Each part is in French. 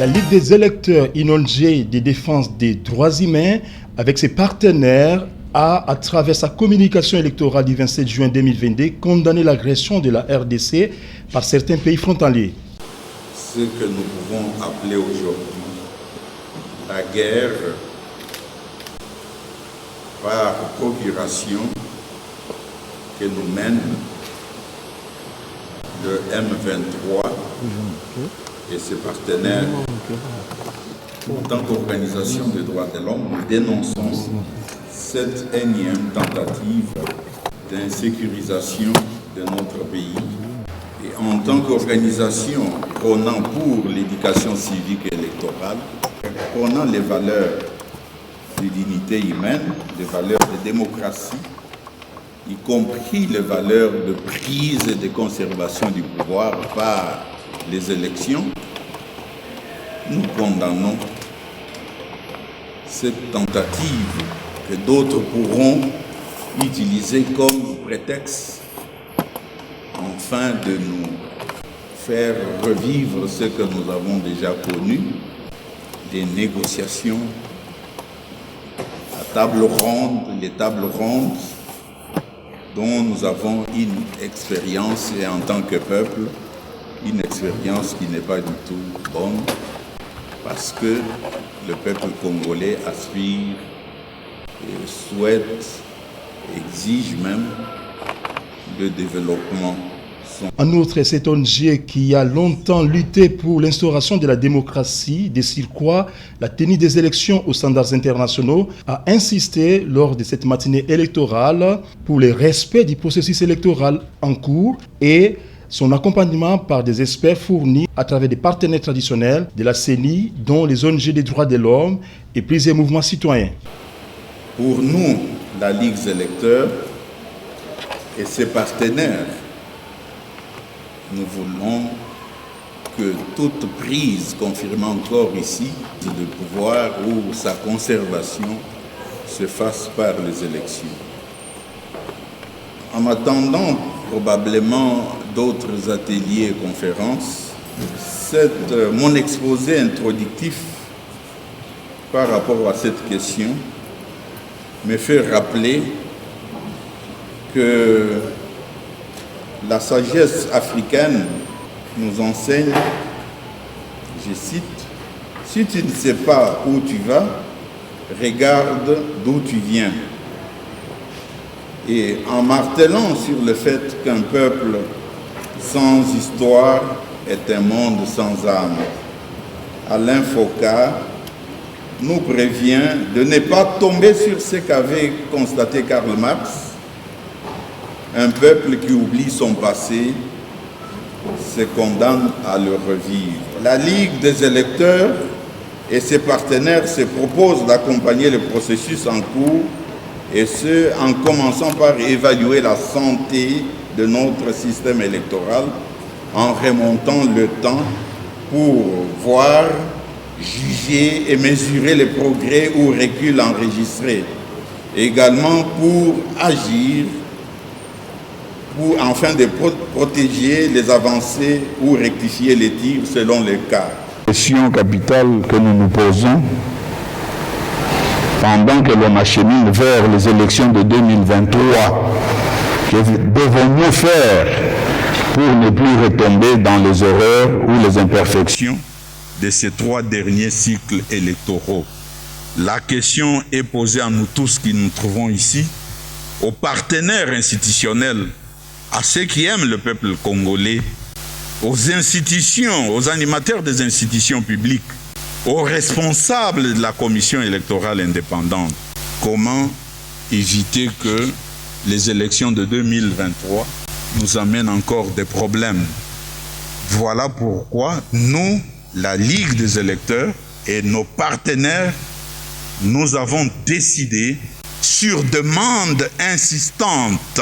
La Ligue des électeurs inondée de défense des droits humains, avec ses partenaires, a, à travers sa communication électorale du 27 juin 2022, condamné l'agression de la RDC par certains pays frontaliers. Ce que nous pouvons appeler aujourd'hui la guerre par procuration que nous mène le M23 et ses partenaires. En tant qu'organisation des droits de l'homme, nous dénonçons cette énième tentative d'insécurisation de notre pays. Et en tant qu'organisation prônant pour l'éducation civique et électorale, prônant les valeurs de dignité humaine, les valeurs de démocratie, y compris les valeurs de prise et de conservation du pouvoir par les élections, nous condamnons cette tentative que d'autres pourront utiliser comme prétexte afin de nous faire revivre ce que nous avons déjà connu, des négociations à table ronde, les tables rondes dont nous avons une expérience et en tant que peuple, une expérience qui n'est pas du tout bonne parce que le peuple congolais aspire et souhaite, exige même le développement. En outre, cette ONG qui a longtemps lutté pour l'instauration de la démocratie, de surcroît la tenue des élections aux standards internationaux, a insisté lors de cette matinée électorale pour le respect du processus électoral en cours et son accompagnement par des experts fournis à travers des partenaires traditionnels de la CENI, dont les ONG des droits de l'homme et plusieurs mouvements citoyens. Pour nous, la Ligue des électeurs et ses partenaires, nous voulons que toute prise, confirmée encore ici, de pouvoir ou sa conservation se fasse par les élections. En attendant probablement d'autres ateliers et conférences, mon exposé introductif par rapport à cette question me fait rappeler que la sagesse africaine nous enseigne, je cite, « Si tu ne sais pas où tu vas, regarde d'où tu viens. » Et en martelant sur le fait qu'un peuple sans histoire est un monde sans âme, Alain Foka nous prévient de ne pas tomber sur ce qu'avait constaté Karl Marx. Un peuple qui oublie son passé se condamne à le revivre. La Ligue des électeurs et ses partenaires se proposent d'accompagner le processus en cours, et ce, en commençant par évaluer la santé de notre système électoral, en remontant le temps pour voir, juger et mesurer les progrès ou reculs enregistrés. Également pour agir afin de protéger les avancées ou rectifier les tirs selon les cas. La question capitale que nous nous posons pendant que l'on achemine vers les élections de 2023, que devons-nous faire pour ne plus retomber dans les erreurs ou les imperfections de ces 3 derniers cycles électoraux? La question est posée à nous tous qui nous trouvons ici, aux partenaires institutionnels, à ceux qui aiment le peuple congolais, aux institutions, aux animateurs des institutions publiques, aux responsables de la commission électorale indépendante. Comment éviter que les élections de 2023 nous amènent encore des problèmes? Voilà pourquoi nous, la Ligue des électeurs et nos partenaires, nous avons décidé, sur demande insistante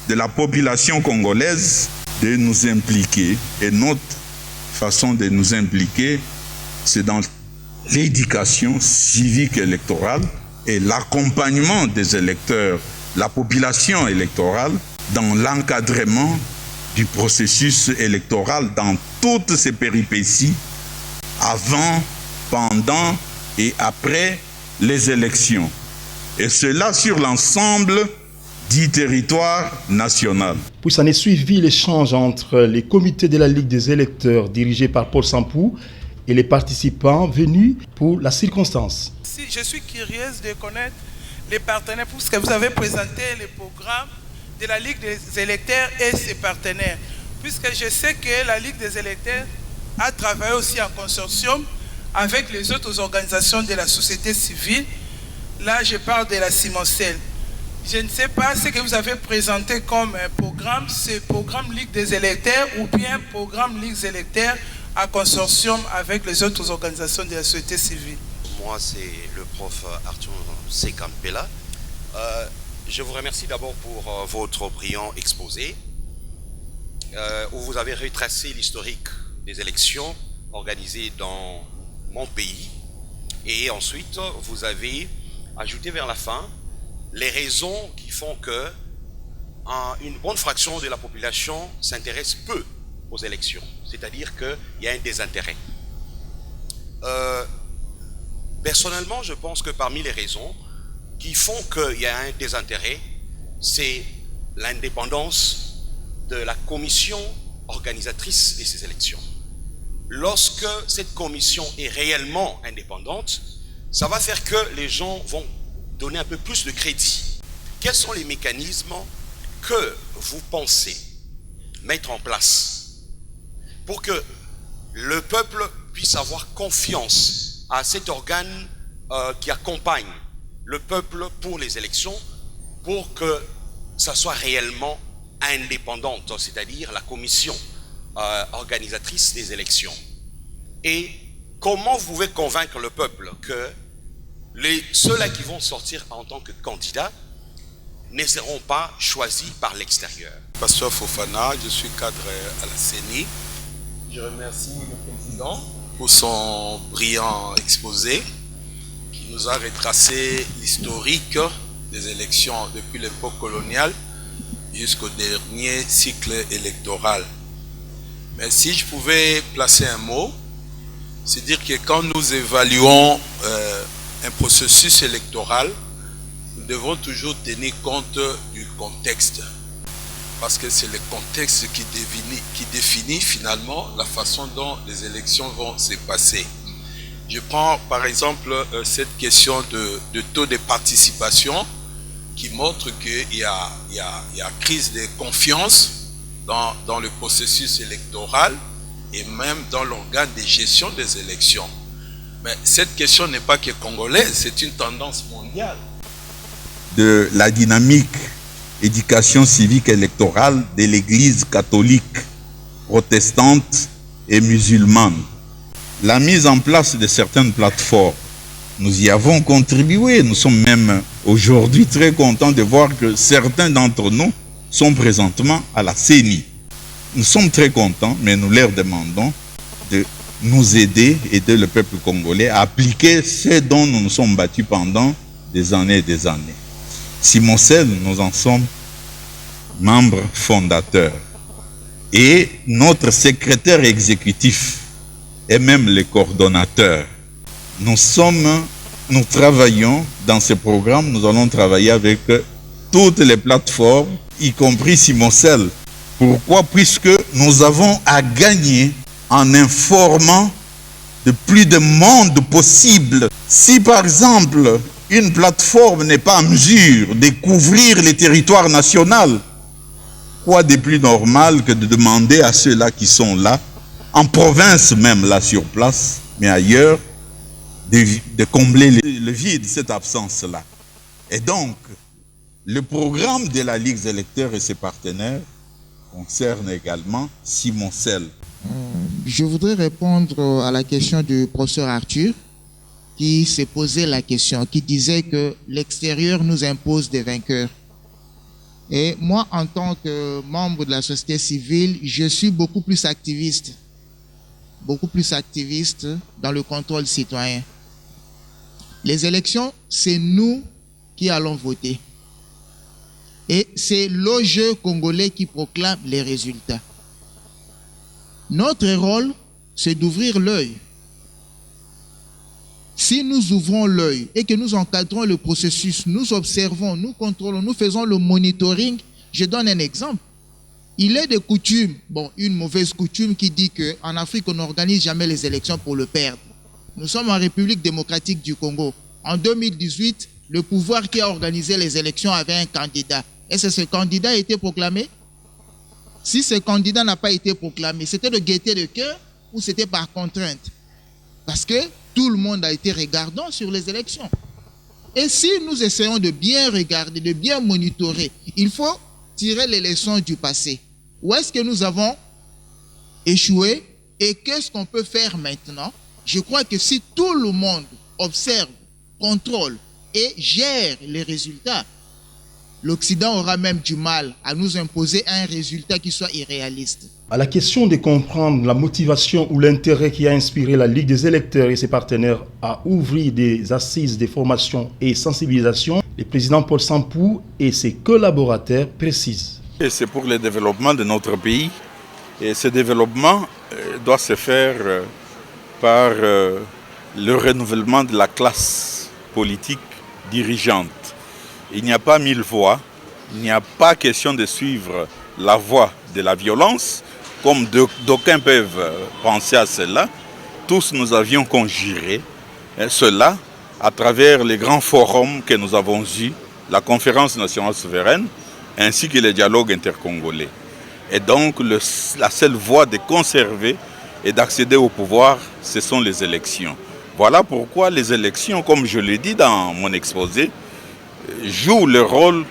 de la population congolaise, de nous impliquer. Et notre façon de nous impliquer, c'est dans l'éducation civique électorale et l'accompagnement des électeurs, la population électorale, dans l'encadrement du processus électoral, dans toutes ses péripéties, avant, pendant et après les élections. Et cela sur l'ensemble du territoire national. Puis s'en est suivi l'échange entre les comités de la Ligue des électeurs dirigés par Paul Sampou et les participants venus pour la circonstance. Je suis curieuse de connaître les partenaires, puisque vous avez présenté les programmes de la Ligue des électeurs et ses partenaires. Puisque je sais que la Ligue des électeurs a travaillé aussi en consortium avec les autres organisations de la société civile. Là, je parle de la Cimoncel. Je ne sais pas ce que vous avez présenté comme programme, c'est programme Ligue des électeurs ou bien programme Ligue des électeurs en consortium avec les autres organisations de la société civile. Moi, c'est le prof Arthur Sekampela. Je vous remercie d'abord pour votre brillant exposé, où vous avez retracé l'historique des élections organisées dans mon pays. Et ensuite, vous avez ajouté vers la fin les raisons qui font que une bonne fraction de la population s'intéresse peu aux élections. C'est-à-dire qu'il y a un désintérêt. Personnellement, je pense que parmi les raisons qui font qu'il y a un désintérêt, c'est l'indépendance de la commission organisatrice de ces élections. Lorsque cette commission est réellement indépendante, ça va faire que les gens vont donner un peu plus de crédit. Quels sont les mécanismes que vous pensez mettre en place pour que le peuple puisse avoir confiance à cet organe qui accompagne le peuple pour les élections, pour que ça soit réellement indépendante, c'est-à-dire la commission organisatrice des élections? Et comment vous pouvez convaincre le peuple que ceux-là qui vont sortir en tant que candidats ne seront pas choisis par l'extérieur? Pasteur Fofana, je suis cadre à la CENI. Je remercie le président pour son brillant exposé qui nous a retracé l'historique des élections depuis l'époque coloniale jusqu'au dernier cycle électoral. Mais si je pouvais placer un mot, c'est dire que quand nous évaluons un processus électoral, nous devons toujours tenir compte du contexte. Parce que c'est le contexte qui définit finalement la façon dont les élections vont se passer. Je prends par exemple cette question de taux de participation qui montre qu'il y a crise de confiance dans le processus électoral et même dans l'organe de gestion des élections. Mais cette question n'est pas que congolaise, c'est une tendance mondiale. De la dynamique éducation civique électorale de l'Église catholique, protestante et musulmane. La mise en place de certaines plateformes, nous y avons contribué. Nous sommes même aujourd'hui très contents de voir que certains d'entre nous sont présentement à la CENI. Nous sommes très contents, mais nous leur demandons de nous aider le peuple congolais à appliquer ce dont nous nous sommes battus pendant des années et des années. Cimoncel, nous en sommes membres fondateurs. Et notre secrétaire exécutif et même les coordonnateurs. Nous travaillons dans ce programme, nous allons travailler avec toutes les plateformes, y compris Cimoncel. Pourquoi? Puisque nous avons à gagner en informant de plus de monde possible. Si par exemple, une plateforme n'est pas en mesure de couvrir les territoires nationaux, quoi de plus normal que de demander à ceux-là qui sont là, en province même là sur place, mais ailleurs, de combler le vide, cette absence-là. Et donc, le programme de la Ligue des électeurs et ses partenaires concerne également Cimoncel. Je voudrais répondre à la question du professeur Arthur, qui s'est posé la question, qui disait que l'extérieur nous impose des vainqueurs. Et moi, en tant que membre de la société civile, je suis beaucoup plus activiste dans le contrôle citoyen. Les élections, c'est nous qui allons voter. Et c'est le jeu congolais qui proclame les résultats. Notre rôle, c'est d'ouvrir l'œil Si nous ouvrons l'œil et que nous encadrons le processus, nous observons, nous contrôlons, nous faisons le monitoring, je donne un exemple. Il est de coutume, bon, une mauvaise coutume qui dit qu'en Afrique, on n'organise jamais les élections pour le perdre. Nous sommes en République démocratique du Congo. En 2018, le pouvoir qui a organisé les élections avait un candidat. Est-ce que ce candidat a été proclamé? Si ce candidat n'a pas été proclamé, c'était de gaieté de cœur ou c'était par contrainte? Parce que tout le monde a été regardant sur les élections. Et si nous essayons de bien regarder, de bien monitorer, il faut tirer les leçons du passé. Où est-ce que nous avons échoué et qu'est-ce qu'on peut faire maintenant? Je crois que si tout le monde observe, contrôle et gère les résultats, l'Occident aura même du mal à nous imposer un résultat qui soit irréaliste. À la question de comprendre la motivation ou l'intérêt qui a inspiré la Ligue des électeurs et ses partenaires à ouvrir des assises de formation et sensibilisation, le président Paul Sampou et ses collaborateurs précisent. C'est pour le développement de notre pays et ce développement doit se faire par le renouvellement de la classe politique dirigeante. Il n'y a pas 1000 voies, il n'y a pas question de suivre la voie de la violence, comme d'aucuns peuvent penser à cela. Tous nous avions conjuré cela à travers les grands forums que nous avons eus, la conférence nationale souveraine, ainsi que les dialogues intercongolais. Et donc la seule voie de conserver et d'accéder au pouvoir, ce sont les élections. Voilà pourquoi les élections, comme je l'ai dit dans mon exposé, jouent le rôle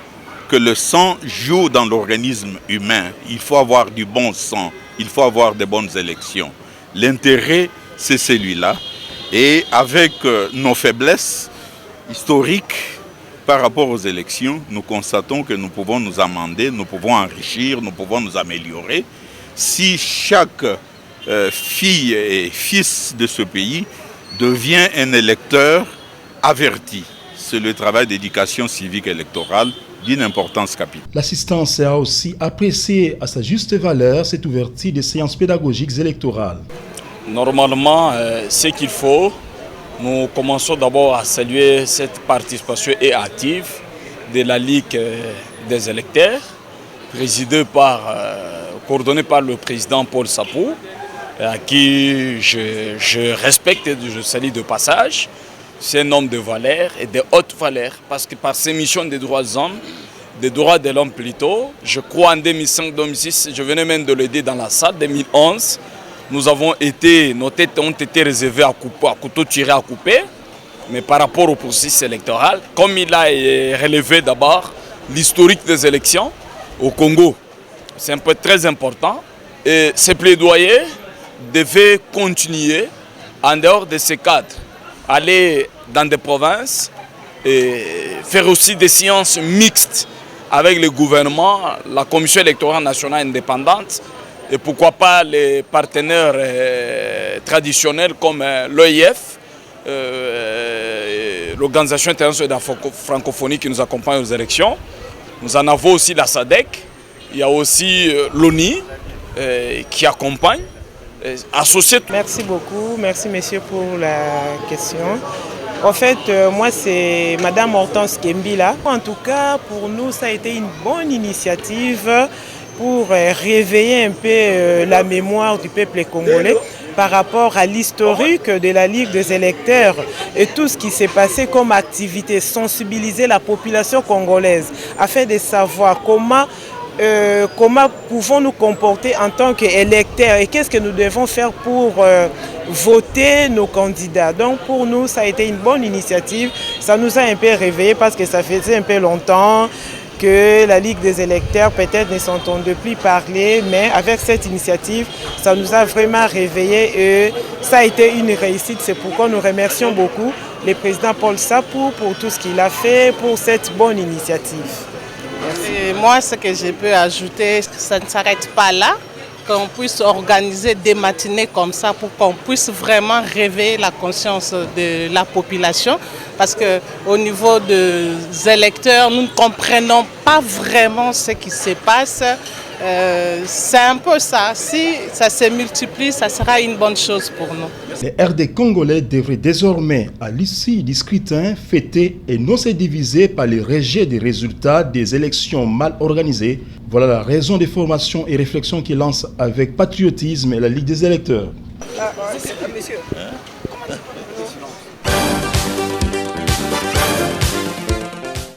que le sang joue dans l'organisme humain. Il faut avoir du bon sang, il faut avoir de bonnes élections. L'intérêt, c'est celui-là. Et avec nos faiblesses historiques par rapport aux élections, nous constatons que nous pouvons nous amender, nous pouvons enrichir, nous pouvons nous améliorer. Si chaque fille et fils de ce pays devient un électeur averti. C'est le travail d'éducation civique électorale d'une importance capitale. L'assistance a aussi apprécié à sa juste valeur cette ouverture des séances pédagogiques électorales. Normalement, ce qu'il faut, nous commençons d'abord à saluer cette participation et active de la Ligue des électeurs, coordonnée par le président Paul Sampou, à qui je respecte et je salue de passage. C'est un homme de valeur et de haute valeur, parce que par ses missions des droits des hommes, des droits de l'homme plutôt, je crois en 2005-2006, je venais même de le dire dans la salle, 2011, nos têtes ont été réservées à couteau tiré à couper, mais par rapport au processus électoral, comme il a relevé d'abord l'historique des élections au Congo, c'est un peu très important, et ces plaidoyers devaient continuer en dehors de ces cadres. Aller dans des provinces et faire aussi des séances mixtes avec le gouvernement, la Commission électorale nationale indépendante et pourquoi pas les partenaires traditionnels comme l'OIF, l'Organisation internationale de la francophonie qui nous accompagne aux élections. Nous en avons aussi la SADC, il y a aussi l'ONI qui accompagne. Merci beaucoup, merci messieurs pour la question. En fait, moi c'est Madame Hortense Kembila. En tout cas, pour nous, ça a été une bonne initiative pour réveiller un peu la mémoire du peuple congolais par rapport à l'historique de la Ligue des électeurs et tout ce qui s'est passé comme activité, sensibiliser la population congolaise afin de savoir comment pouvons nous comporter en tant qu'électeurs et qu'est-ce que nous devons faire pour voter nos candidats. Donc pour nous, ça a été une bonne initiative. Ça nous a un peu réveillés parce que ça faisait un peu longtemps que la Ligue des électeurs peut-être ne s'entendait plus parler, mais avec cette initiative, ça nous a vraiment réveillés et ça a été une réussite. C'est pourquoi nous remercions beaucoup le président Paul Sampou pour tout ce qu'il a fait pour cette bonne initiative. Et moi, ce que je peux ajouter, ça ne s'arrête pas là, qu'on puisse organiser des matinées comme ça pour qu'on puisse vraiment réveiller la conscience de la population. Parce qu'au niveau des électeurs, nous ne comprenons pas vraiment ce qui se passe. C'est un peu ça. Si ça se multiplie, ça sera une bonne chose pour nous. Les RD congolais devraient désormais, à l'issue du scrutin, fêter et non se diviser par le rejet des résultats des élections mal organisées. Voilà la raison des formations et réflexions qu'il lance avec patriotisme la Ligue des électeurs. Monsieur,